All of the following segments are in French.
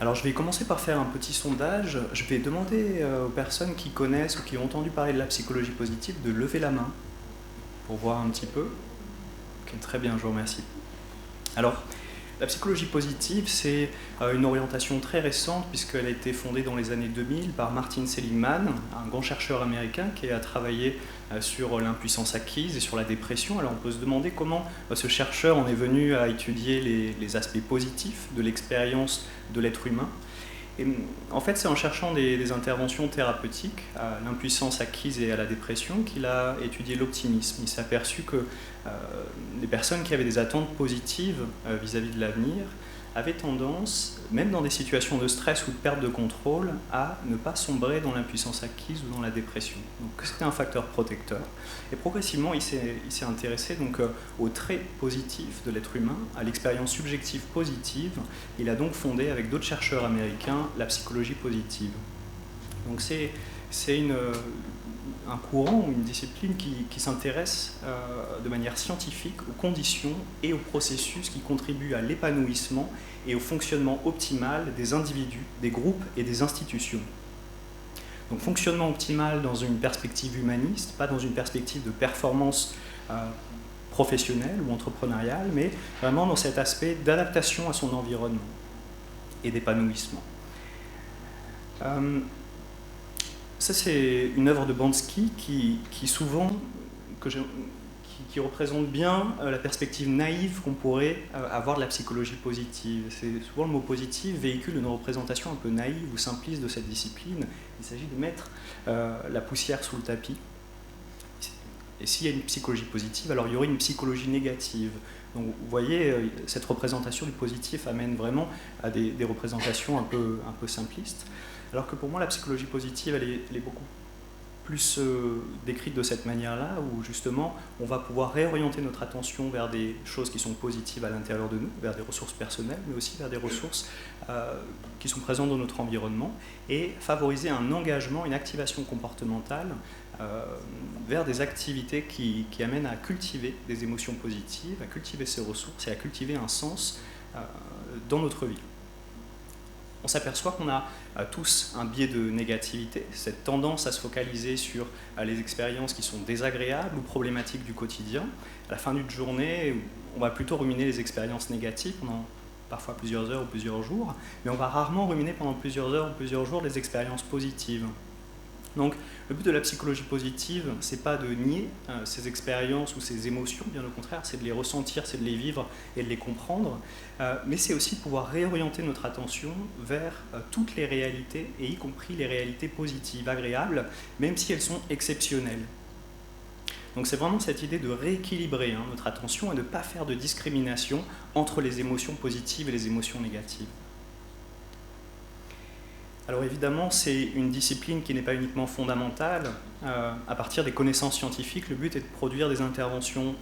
Alors je vais commencer par faire un petit sondage. Je vais demander aux personnes qui connaissent ou qui ont entendu parler de la psychologie positive de lever la main pour voir un petit peu. Ok, très bien, je vous remercie. Alors, la psychologie positive, c'est une orientation très récente puisqu'elle a été fondée dans les années 2000 par Martin Seligman, un grand chercheur américain qui a travaillé sur l'impuissance acquise et sur la dépression. Alors on peut se demander comment ce chercheur en est venu à étudier les aspects positifs de l'expérience de l'être humain. Et en fait, c'est en cherchant des interventions thérapeutiques à l'impuissance acquise et à la dépression qu'il a étudié l'optimisme. Il s'est aperçu que les personnes qui avaient des attentes positives vis-à-vis de l'avenir avaient tendance, même dans des situations de stress ou de perte de contrôle, à ne pas sombrer dans l'impuissance acquise ou dans la dépression. Donc c'était un facteur protecteur. Et progressivement, il s'est intéressé donc aux traits positifs de l'être humain, à l'expérience subjective positive. Il a donc fondé, avec d'autres chercheurs américains, la psychologie positive. Donc c'est un courant ou une discipline qui s'intéresse de manière scientifique aux conditions et aux processus qui contribuent à l'épanouissement et au fonctionnement optimal des individus, des groupes et des institutions. Donc fonctionnement optimal dans une perspective humaniste, pas dans une perspective de performance professionnelle ou entrepreneuriale, mais vraiment dans cet aspect d'adaptation à son environnement et d'épanouissement. Ça, c'est une œuvre de Bansky qui représente bien la perspective naïve qu'on pourrait avoir de la psychologie positive. C'est souvent le mot positif véhicule une représentation un peu naïve ou simpliste de cette discipline. Il s'agit de mettre la poussière sous le tapis. Et s'il y a une psychologie positive, alors il y aurait une psychologie négative. Donc vous voyez, cette représentation du positif amène vraiment à des représentations un peu simplistes. Alors que pour moi, la psychologie positive, elle est beaucoup plus décrite de cette manière-là, où justement, on va pouvoir réorienter notre attention vers des choses qui sont positives à l'intérieur de nous, vers des ressources personnelles, mais aussi vers des ressources qui sont présentes dans notre environnement, et favoriser un engagement, une activation comportementale vers des activités qui amènent à cultiver des émotions positives, à cultiver ces ressources et à cultiver un sens dans notre vie. On s'aperçoit qu'on a tous un biais de négativité, cette tendance à se focaliser sur les expériences qui sont désagréables ou problématiques du quotidien. À la fin d'une journée, on va plutôt ruminer les expériences négatives pendant parfois plusieurs heures ou plusieurs jours, mais on va rarement ruminer pendant plusieurs heures ou plusieurs jours les expériences positives. Donc, le but de la psychologie positive, c'est pas de nier ces expériences ou ces émotions, bien au contraire, c'est de les ressentir, c'est de les vivre et de les comprendre, mais c'est aussi de pouvoir réorienter notre attention vers toutes les réalités, et y compris les réalités positives, agréables, même si elles sont exceptionnelles. Donc c'est vraiment cette idée de rééquilibrer notre attention et de ne pas faire de discrimination entre les émotions positives et les émotions négatives. Alors évidemment, c'est une discipline qui n'est pas uniquement fondamentale. À partir des connaissances scientifiques, le but est de produire des interventions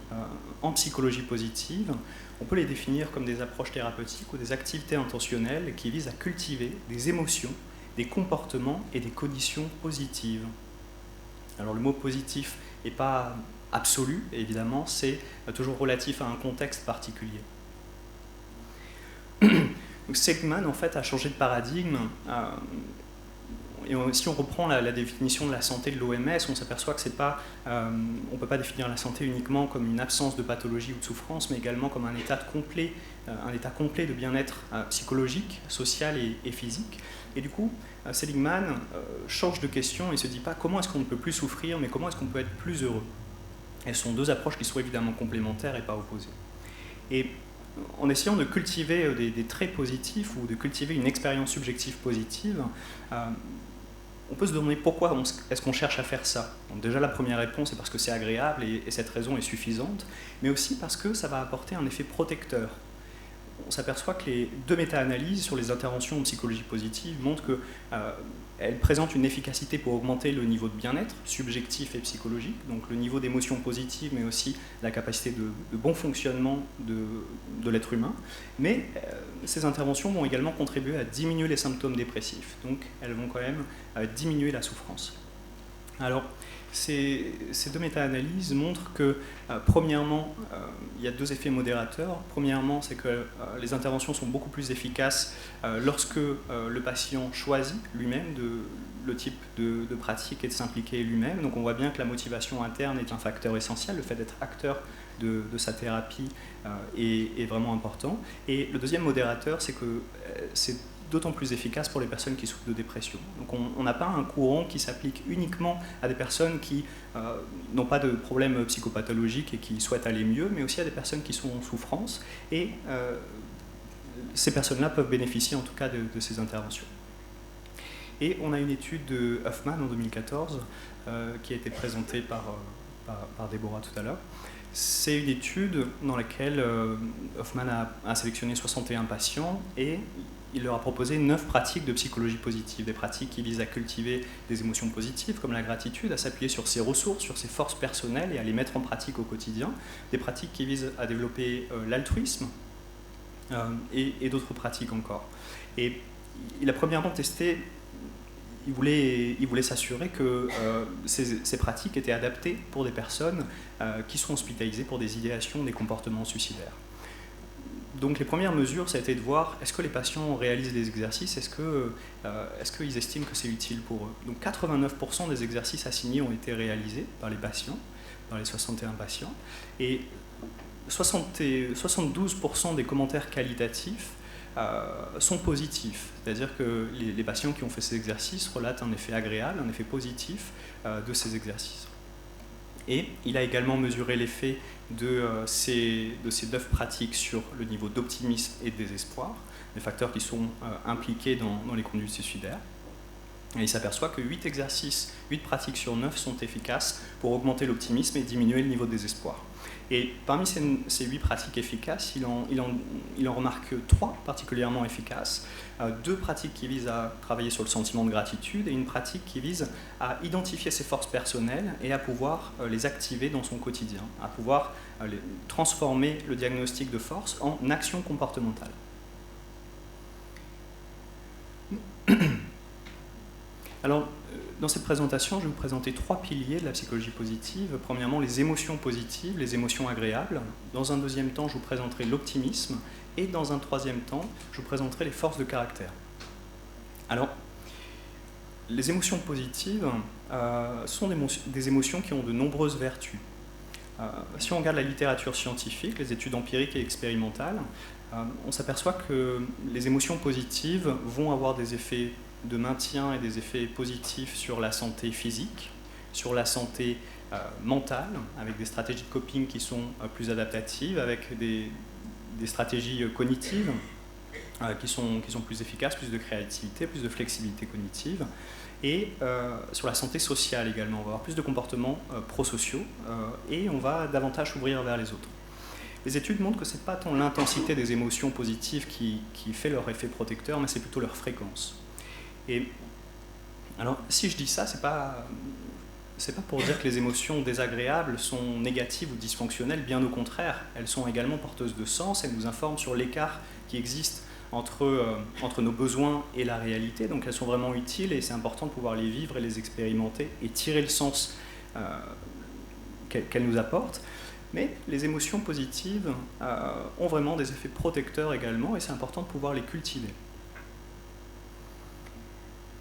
en psychologie positive. On peut les définir comme des approches thérapeutiques ou des activités intentionnelles qui visent à cultiver des émotions, des comportements et des conditions positives. Alors le mot positif n'est pas absolu, évidemment, c'est toujours relatif à un contexte particulier. Donc Seligman, en fait, a changé de paradigme. Et si on reprend la définition de la santé de l'OMS, on s'aperçoit que on ne peut pas définir la santé uniquement comme une absence de pathologie ou de souffrance, mais également comme un état complet de bien-être psychologique, social et physique. Et du coup, Seligman change de question et ne se dit pas comment est-ce qu'on ne peut plus souffrir, mais comment est-ce qu'on peut être plus heureux. Et ce sont deux approches qui sont évidemment complémentaires et pas opposées. Et en essayant de cultiver des traits positifs ou de cultiver une expérience subjective positive, on peut se demander pourquoi est-ce qu'on cherche à faire ça. Donc déjà, la première réponse est parce que c'est agréable et cette raison est suffisante, mais aussi parce que ça va apporter un effet protecteur. On s'aperçoit que les deux méta-analyses sur les interventions en psychologie positive montrent qu'elles présentent une efficacité pour augmenter le niveau de bien-être subjectif et psychologique, donc le niveau d'émotion positive, mais aussi la capacité de bon fonctionnement de l'être humain. Mais ces interventions vont également contribuer à diminuer les symptômes dépressifs, donc elles vont quand même diminuer la souffrance. Alors, Ces deux méta-analyses montrent que, premièrement, il y a deux effets modérateurs. Premièrement, c'est que les interventions sont beaucoup plus efficaces lorsque le patient choisit lui-même le type de pratique et de s'impliquer lui-même. Donc on voit bien que la motivation interne est un facteur essentiel, le fait d'être acteur de sa thérapie est vraiment important. Et le deuxième modérateur, c'est que c'est d'autant plus efficace pour les personnes qui souffrent de dépression. Donc on n'a pas un courant qui s'applique uniquement à des personnes qui n'ont pas de problèmes psychopathologiques et qui souhaitent aller mieux, mais aussi à des personnes qui sont en souffrance. Et ces personnes-là peuvent bénéficier en tout cas de ces interventions. Et on a une étude de Hoffman en 2014 qui a été présentée par Déborah tout à l'heure. C'est une étude dans laquelle Hoffman a sélectionné 61 patients et il leur a proposé 9 pratiques de psychologie positive, des pratiques qui visent à cultiver des émotions positives comme la gratitude, à s'appuyer sur ses ressources, sur ses forces personnelles et à les mettre en pratique au quotidien, des pratiques qui visent à développer l'altruisme et d'autres pratiques encore. Et il a premièrement testé, il voulait s'assurer que ces pratiques étaient adaptées pour des personnes qui sont hospitalisées pour des idéations, des comportements suicidaires. Donc les premières mesures, ça a été de voir est-ce que les patients réalisent les exercices, est-ce qu'ils estiment que c'est utile pour eux. Donc 89% des exercices assignés ont été réalisés par les patients, par les 61 patients, et 72% des commentaires qualitatifs sont positifs, c'est-à-dire que les patients qui ont fait ces exercices relatent un effet agréable, un effet positif de ces exercices. Et il a également mesuré l'effet de ces 9 pratiques sur le niveau d'optimisme et de désespoir, des facteurs qui sont impliqués dans les conduites suicidaires. Et il s'aperçoit que 8 pratiques sur 9 sont efficaces pour augmenter l'optimisme et diminuer le niveau de désespoir. Et parmi ces 8 pratiques efficaces, il en remarque 3 particulièrement efficaces, 2 pratiques qui visent à travailler sur le sentiment de gratitude et une pratique qui vise à identifier ses forces personnelles et à pouvoir les activer dans son quotidien, à pouvoir transformer le diagnostic de force en action comportementale. Alors, dans cette présentation, je vais vous présenter 3 piliers de la psychologie positive. Premièrement, les émotions positives, les émotions agréables. Dans un deuxième temps, je vous présenterai l'optimisme. Et dans un troisième temps, je vous présenterai les forces de caractère. Alors, les émotions positives sont des émotions qui ont de nombreuses vertus. Si on regarde la littérature scientifique, les études empiriques et expérimentales, on s'aperçoit que les émotions positives vont avoir des effets de maintien et des effets positifs sur la santé physique, sur la santé mentale, avec des stratégies de coping qui sont plus adaptatives, avec des stratégies cognitives qui sont plus efficaces, plus de créativité, plus de flexibilité cognitive, et sur la santé sociale également. On va avoir plus de comportements prosociaux et on va davantage s'ouvrir vers les autres. Les études montrent que ce n'est pas tant l'intensité des émotions positives qui fait leur effet protecteur, mais c'est plutôt leur fréquence. Et alors, si je dis ça, c'est pas pour dire que les émotions désagréables sont négatives ou dysfonctionnelles, bien au contraire, elles sont également porteuses de sens, elles nous informent sur l'écart qui existe entre nos besoins et la réalité, donc elles sont vraiment utiles et c'est important de pouvoir les vivre et les expérimenter et tirer le sens qu'elles nous apportent. Mais les émotions positives ont vraiment des effets protecteurs également et c'est important de pouvoir les cultiver.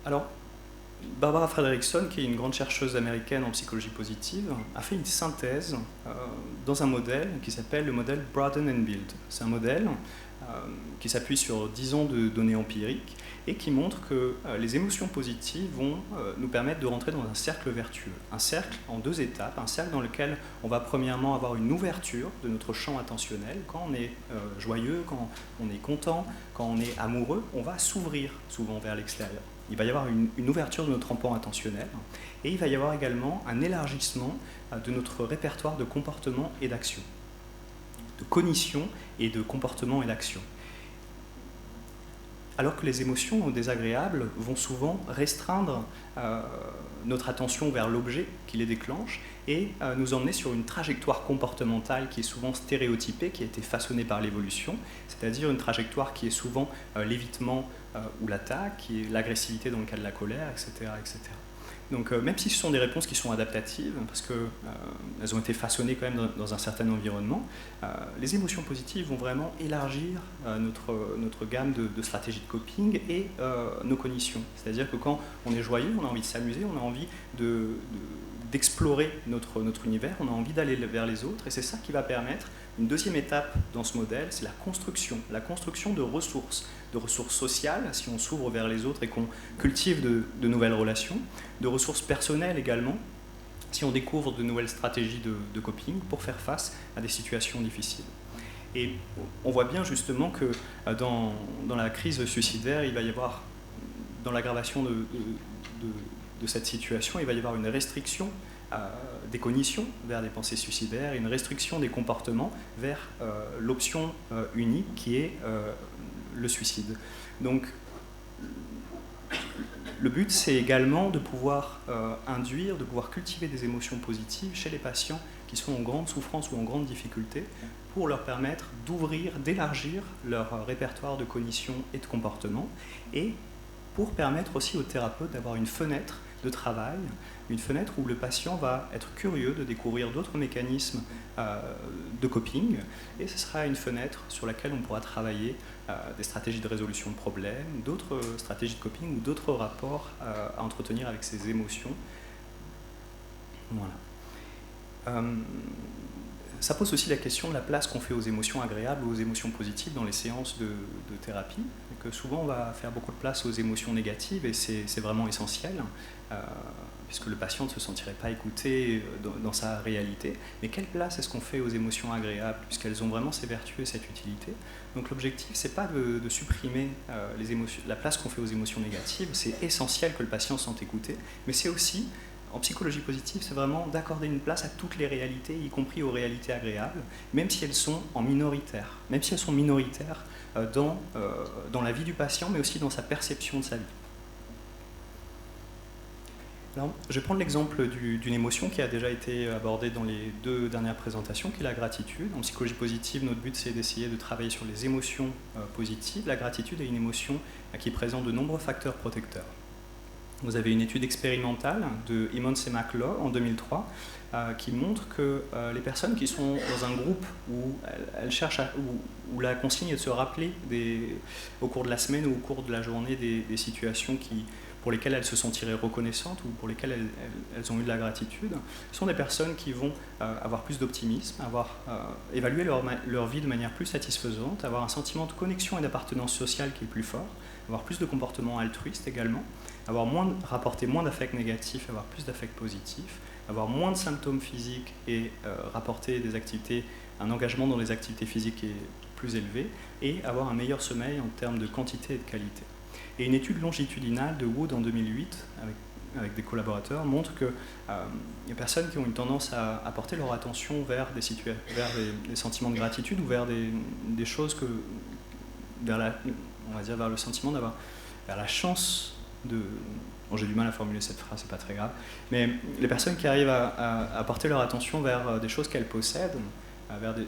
Alors, Barbara Fredrickson, qui est une grande chercheuse américaine en psychologie positive, a fait une synthèse dans un modèle qui s'appelle le modèle Broaden and Build. C'est un modèle qui s'appuie sur 10 ans de données empiriques et qui montre que les émotions positives vont nous permettre de rentrer dans un cercle vertueux. Un cercle en 2 étapes, un cercle dans lequel on va premièrement avoir une ouverture de notre champ attentionnel. Quand on est joyeux, quand on est content, quand on est amoureux, on va s'ouvrir souvent vers l'extérieur. Il va y avoir une ouverture de notre empan attentionnel et il va y avoir également un élargissement de notre répertoire de comportement et d'action, de cognition et de comportement et d'action. Alors que les émotions désagréables vont souvent restreindre notre attention vers l'objet qui les déclenche et nous emmener sur une trajectoire comportementale qui est souvent stéréotypée, qui a été façonnée par l'évolution, c'est-à-dire une trajectoire qui est souvent l'évitement ou l'attaque, qui est l'agressivité dans le cas de la colère, etc., etc. Donc même si ce sont des réponses qui sont adaptatives, parce qu'elles ont été façonnées quand même dans un certain environnement, les émotions positives vont vraiment élargir notre gamme de stratégies de coping et nos cognitions. C'est-à-dire que quand on est joyeux, on a envie de s'amuser, on a envie d'explorer notre univers, on a envie d'aller vers les autres, et c'est ça qui va permettre une deuxième étape dans ce modèle, c'est la construction de ressources sociales, si on s'ouvre vers les autres et qu'on cultive de nouvelles relations, de ressources personnelles également, si on découvre de nouvelles stratégies de coping pour faire face à des situations difficiles. Et on voit bien justement que dans la crise suicidaire, il va y avoir, dans l'aggravation de cette situation, il va y avoir une restriction des cognitions vers des pensées suicidaires, une restriction des comportements vers l'option unique qui est le suicide. Donc le but, c'est également de pouvoir induire, de pouvoir cultiver des émotions positives chez les patients qui sont en grande souffrance ou en grande difficulté pour leur permettre d'ouvrir, d'élargir leur répertoire de cognition et de comportement, et pour permettre aussi aux thérapeutes d'avoir une fenêtre de travail, une fenêtre où le patient va être curieux de découvrir d'autres mécanismes de coping, et ce sera une fenêtre sur laquelle on pourra travailler des stratégies de résolution de problèmes, d'autres stratégies de coping ou d'autres rapports à entretenir avec ses émotions. Voilà. Ça pose aussi la question de la place qu'on fait aux émotions agréables ou aux émotions positives dans les séances de thérapie. Que souvent on va faire beaucoup de place aux émotions négatives, et c'est vraiment essentiel, puisque le patient ne se sentirait pas écouté dans sa réalité. Mais quelle place est-ce qu'on fait aux émotions agréables, puisqu'elles ont vraiment ces vertus et cette utilité? Donc l'objectif, c'est pas de supprimer la place qu'on fait aux émotions négatives, c'est essentiel que le patient se sente écouté, mais c'est aussi, en psychologie positive, c'est vraiment d'accorder une place à toutes les réalités, y compris aux réalités agréables, même si elles sont minoritaires dans la vie du patient, mais aussi dans sa perception de sa vie. Alors, je vais prendre l'exemple d'une émotion qui a déjà été abordée dans les 2 dernières présentations, qui est la gratitude. En psychologie positive, notre but, c'est d'essayer de travailler sur les émotions positives. La gratitude est une émotion qui présente de nombreux facteurs protecteurs. Vous avez une étude expérimentale de Emmons et McLaw en 2003 qui montre que les personnes qui sont dans un groupe où elles cherchent où la consigne est de se rappeler au cours de la semaine ou au cours de la journée des situations pour lesquelles elles se sentiraient reconnaissantes ou pour lesquelles elles ont eu de la gratitude, sont des personnes qui vont avoir plus d'optimisme, évaluer leur vie de manière plus satisfaisante, avoir un sentiment de connexion et d'appartenance sociale qui est plus fort, avoir plus de comportements altruistes également, rapporter moins d'affects négatifs, avoir plus d'affects positifs, avoir moins de symptômes physiques et rapporter un engagement dans les activités physiques qui est plus élevé, et avoir un meilleur sommeil en termes de quantité et de qualité. Et une étude longitudinale de Wood en 2008, avec des collaborateurs, montre que les personnes qui ont une tendance à porter leur attention vers des sentiments de gratitude ou vers des choses vers le sentiment vers la chance de... Bon, j'ai du mal à formuler cette phrase, c'est pas très grave, mais les personnes qui arrivent à porter leur attention vers des choses qu'elles possèdent, vers des...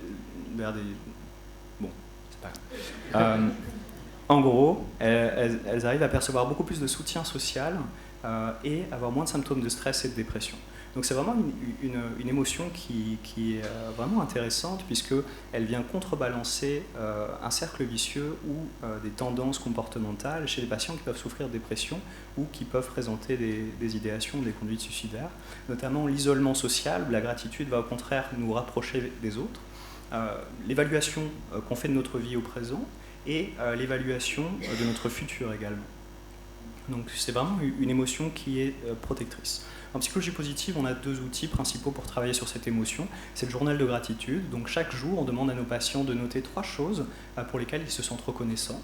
Bon, c'est pas grave. En gros, elles arrivent à percevoir beaucoup plus de soutien social et avoir moins de symptômes de stress et de dépression. Donc c'est vraiment une émotion qui est vraiment intéressante, puisqu'elle vient contrebalancer un cercle vicieux ou des tendances comportementales chez les patients qui peuvent souffrir de dépression ou qui peuvent présenter des idéations, des conduites suicidaires, notamment l'isolement social, où la gratitude va au contraire nous rapprocher des autres, l'évaluation qu'on fait de notre vie au présent, et l'évaluation de notre futur également. Donc c'est vraiment une émotion qui est protectrice. En psychologie positive, on a 2 outils principaux pour travailler sur cette émotion. C'est le journal de gratitude. Donc chaque jour, on demande à nos patients de noter 3 choses pour lesquelles ils se sentent reconnaissants.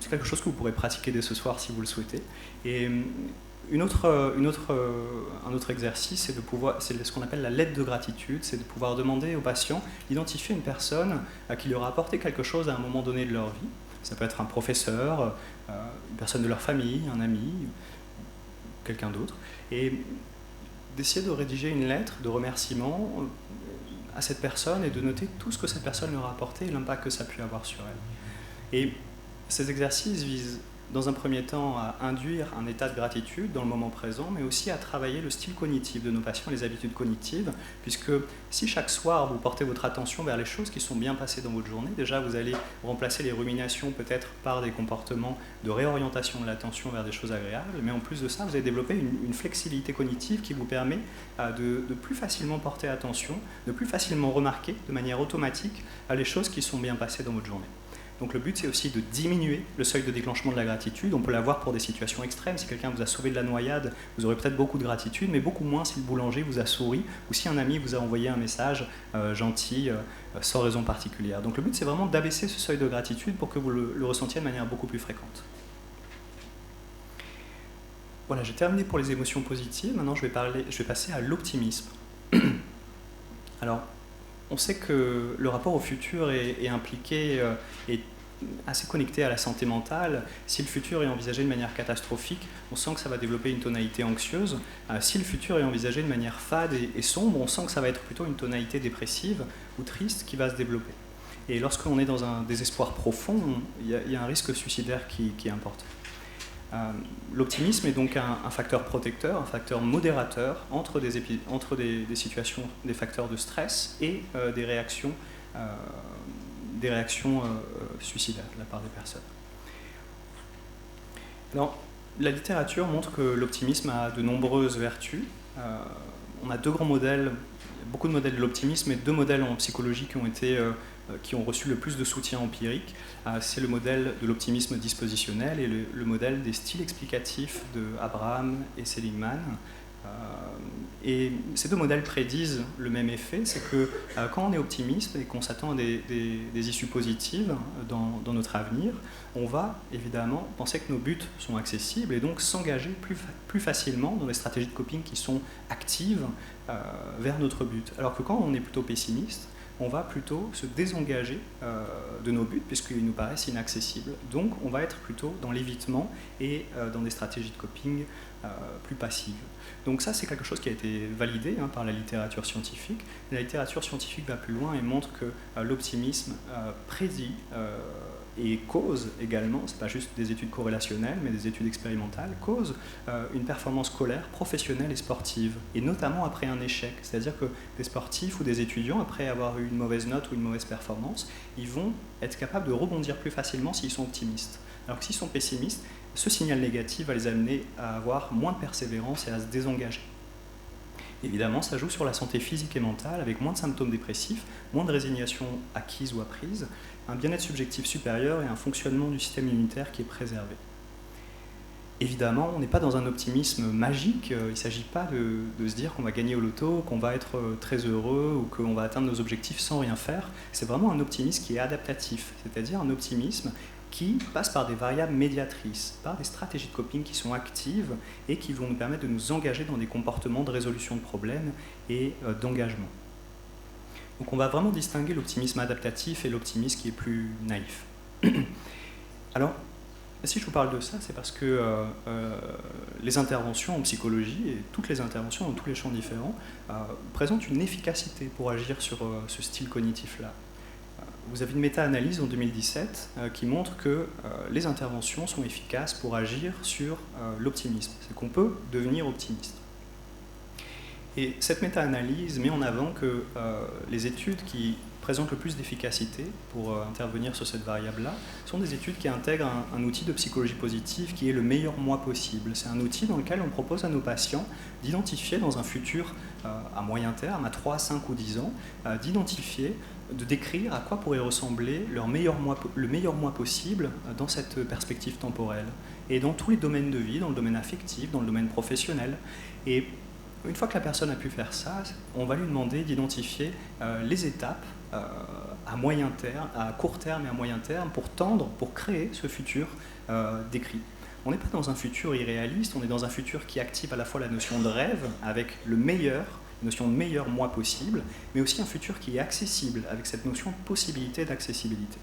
C'est quelque chose que vous pourrez pratiquer dès ce soir si vous le souhaitez. Et un autre exercice, c'est ce qu'on appelle la lettre de gratitude, c'est de pouvoir demander aux patients d'identifier une personne qui leur a apporté quelque chose à un moment donné de leur vie. Ça peut être un professeur, une personne de leur famille, un ami, quelqu'un d'autre, et d'essayer de rédiger une lettre de remerciement à cette personne et de noter tout ce que cette personne leur a apporté et l'impact que ça a pu avoir sur elle. Et ces exercices visent dans un premier temps à induire un état de gratitude dans le moment présent, mais aussi à travailler le style cognitif de nos patients, les habitudes cognitives, puisque si chaque soir vous portez votre attention vers les choses qui sont bien passées dans votre journée, déjà vous allez remplacer les ruminations peut-être par des comportements de réorientation de l'attention vers des choses agréables, mais en plus de ça, vous allez développer une flexibilité cognitive qui vous permet de plus facilement porter attention, de plus facilement remarquer de manière automatique les choses qui sont bien passées dans votre journée. Donc le but, c'est aussi de diminuer le seuil de déclenchement de la gratitude. On peut l'avoir pour des situations extrêmes. Si quelqu'un vous a sauvé de la noyade, vous aurez peut-être beaucoup de gratitude, mais beaucoup moins si le boulanger vous a souri ou si un ami vous a envoyé un message gentil, sans raison particulière. Donc le but, c'est vraiment d'abaisser ce seuil de gratitude pour que vous le ressentiez de manière beaucoup plus fréquente. Voilà, j'ai terminé pour les émotions positives. Maintenant, je vais passer à l'optimisme. Alors, on sait que le rapport au futur est impliqué, est assez connecté à la santé mentale. Si le futur est envisagé de manière catastrophique, on sent que ça va développer une tonalité anxieuse. Si le futur est envisagé de manière fade et sombre, on sent que ça va être plutôt une tonalité dépressive ou triste qui va se développer. Et lorsqu'on est dans un désespoir profond, il y a un risque suicidaire qui est important. L'optimisme est donc un facteur protecteur, un facteur modérateur entre des situations, des facteurs de stress et des réactions suicidaires de la part des personnes. Alors, la littérature montre que l'optimisme a de nombreuses vertus. On a deux grands modèles, beaucoup de modèles de l'optimisme et deux modèles en psychologie qui ont reçu le plus de soutien empirique. C'est le modèle de l'optimisme dispositionnel et le modèle des styles explicatifs de Abraham et Seligman. Et ces deux modèles prédisent le même effet, c'est que quand on est optimiste et qu'on s'attend à des issues positives dans notre avenir, on va évidemment penser que nos buts sont accessibles et donc s'engager plus facilement dans les stratégies de coping qui sont actives vers notre but. Alors que quand on est plutôt pessimiste, on va plutôt se désengager de nos buts puisqu'ils nous paraissent inaccessibles. Donc on va être plutôt dans l'évitement et dans des stratégies de coping plus passives. Donc ça, c'est quelque chose qui a été validé par la littérature scientifique. La littérature scientifique va plus loin et montre que l'optimisme prédit et cause également, ce n'est pas juste des études corrélationnelles, mais des études expérimentales, cause une performance scolaire, professionnelle et sportive, et notamment après un échec. C'est-à-dire que des sportifs ou des étudiants, après avoir eu une mauvaise note ou une mauvaise performance, ils vont être capables de rebondir plus facilement s'ils sont optimistes. Alors que s'ils sont pessimistes, ce signal négatif va les amener à avoir moins de persévérance et à se désengager. Évidemment, ça joue sur la santé physique et mentale, avec moins de symptômes dépressifs, moins de résignation acquise ou apprise, un bien-être subjectif supérieur et un fonctionnement du système immunitaire qui est préservé. Évidemment, on n'est pas dans un optimisme magique, il ne s'agit pas de se dire qu'on va gagner au loto, qu'on va être très heureux ou qu'on va atteindre nos objectifs sans rien faire. C'est vraiment un optimisme qui est adaptatif, c'est-à-dire un optimisme qui passe par des variables médiatrices, par des stratégies de coping qui sont actives et qui vont nous permettre de nous engager dans des comportements de résolution de problèmes et d'engagement. Donc on va vraiment distinguer l'optimisme adaptatif et l'optimisme qui est plus naïf. Alors, si je vous parle de ça, c'est parce que les interventions en psychologie, et toutes les interventions dans tous les champs différents, présentent une efficacité pour agir sur ce style cognitif-là. Vous avez une méta-analyse en 2017 qui montre que les interventions sont efficaces pour agir sur l'optimisme. C'est qu'on peut devenir optimiste. Et cette méta-analyse met en avant que les études qui présentent le plus d'efficacité pour intervenir sur cette variable-là sont des études qui intègrent un outil de psychologie positive qui est le meilleur moi possible. C'est un outil dans lequel on propose à nos patients d'identifier dans un futur à moyen terme, à 3, 5 ou 10 ans, d'identifier, de décrire à quoi pourrait ressembler le meilleur moi possible dans cette perspective temporelle. Et dans tous les domaines de vie, dans le domaine affectif, dans le domaine professionnel. Et une fois que la personne a pu faire ça, on va lui demander d'identifier les étapes à moyen terme, à court terme et à moyen terme pour tendre, pour créer ce futur décrit. On n'est pas dans un futur irréaliste, on est dans un futur qui active à la fois la notion de rêve avec la notion de meilleur moi possible, mais aussi un futur qui est accessible avec cette notion de possibilité d'accessibilité.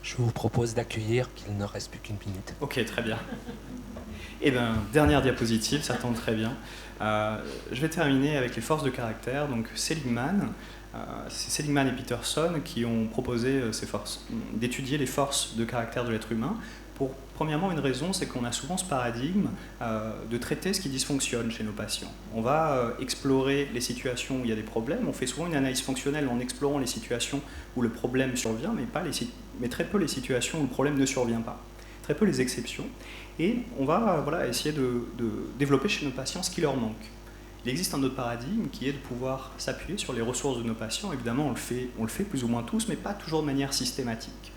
Je vous propose d'accueillir qu'il ne reste plus qu'une minute. Ok, très bien. Et bien, dernière diapositive, ça tombe très bien. Je vais terminer avec les forces de caractère. Donc Seligman, c'est Seligman et Peterson qui ont proposé d'étudier les forces de caractère de l'être humain Pour, premièrement, une raison, c'est qu'on a souvent ce paradigme de traiter ce qui dysfonctionne chez nos patients. On va explorer les situations où il y a des problèmes, on fait souvent une analyse fonctionnelle en explorant les situations où le problème survient, mais très peu les situations où le problème ne survient pas, très peu les exceptions, et on va essayer de développer chez nos patients ce qui leur manque. Il existe un autre paradigme qui est de pouvoir s'appuyer sur les ressources de nos patients. Évidemment, on le fait plus ou moins tous, mais pas toujours de manière systématique.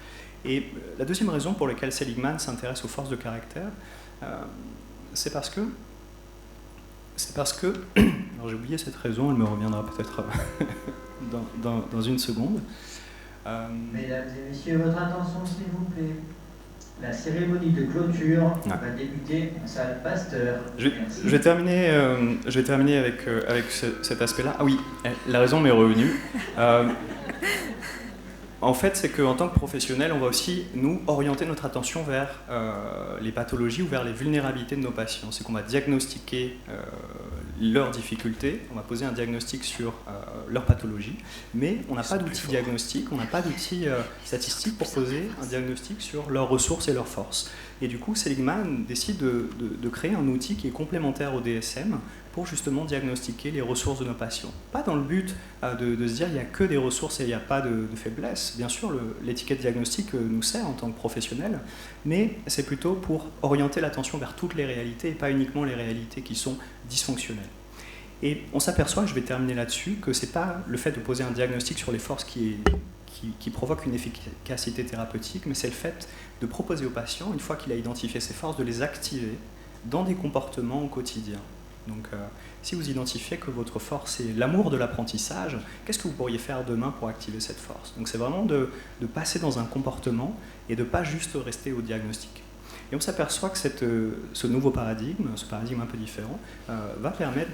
Et la deuxième raison pour laquelle Seligman s'intéresse aux forces de caractère, c'est parce que alors j'ai oublié cette raison, elle me reviendra peut-être dans une seconde. Mesdames et messieurs, votre attention s'il vous plaît. La cérémonie de clôture va débuter en salle Pasteur. Je vais terminer avec cet aspect-là. Ah oui, la raison m'est revenue. En fait, c'est qu'en tant que professionnel, on va aussi, nous, orienter notre attention vers les pathologies ou vers les vulnérabilités de nos patients. C'est qu'on va diagnostiquer leurs difficultés, on va poser un diagnostic sur leur pathologie, mais on n'a pas d'outil diagnostic, on n'a pas d'outil statistique pour poser un diagnostic sur leurs ressources et leurs forces. Et du coup, Seligman décide de créer un outil qui est complémentaire au DSM pour justement diagnostiquer les ressources de nos patients. Pas dans le but de se dire il n'y a que des ressources et il n'y a pas de faiblesse. Bien sûr, l'étiquette diagnostique nous sert en tant que professionnel, mais c'est plutôt pour orienter l'attention vers toutes les réalités et pas uniquement les réalités qui sont dysfonctionnelles. Et on s'aperçoit, je vais terminer là-dessus, que ce n'est pas le fait de poser un diagnostic sur les forces qui provoque une efficacité thérapeutique, mais c'est le fait de proposer au patient, une fois qu'il a identifié ses forces, de les activer dans des comportements au quotidien. Donc, si vous identifiez que votre force est l'amour de l'apprentissage, qu'est-ce que vous pourriez faire demain pour activer cette force? Donc, c'est vraiment de passer dans un comportement et de ne pas juste rester au diagnostic. Et on s'aperçoit que ce nouveau paradigme, ce paradigme un peu différent, va permettre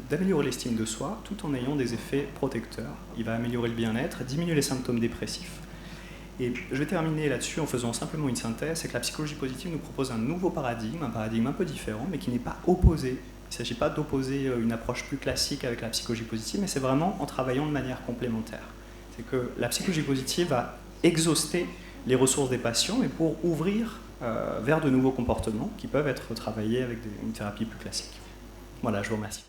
d'améliorer l'estime de soi tout en ayant des effets protecteurs. Il va améliorer le bien-être, diminuer les symptômes dépressifs. Et je vais terminer là-dessus en faisant simplement une synthèse, c'est que la psychologie positive nous propose un nouveau paradigme, un paradigme un peu différent, mais qui n'est pas opposé. Il ne s'agit pas d'opposer une approche plus classique avec la psychologie positive, mais c'est vraiment en travaillant de manière complémentaire. C'est que la psychologie positive va exhauster les ressources des patients et pour ouvrir vers de nouveaux comportements qui peuvent être travaillés avec une thérapie plus classique. Voilà, je vous remercie.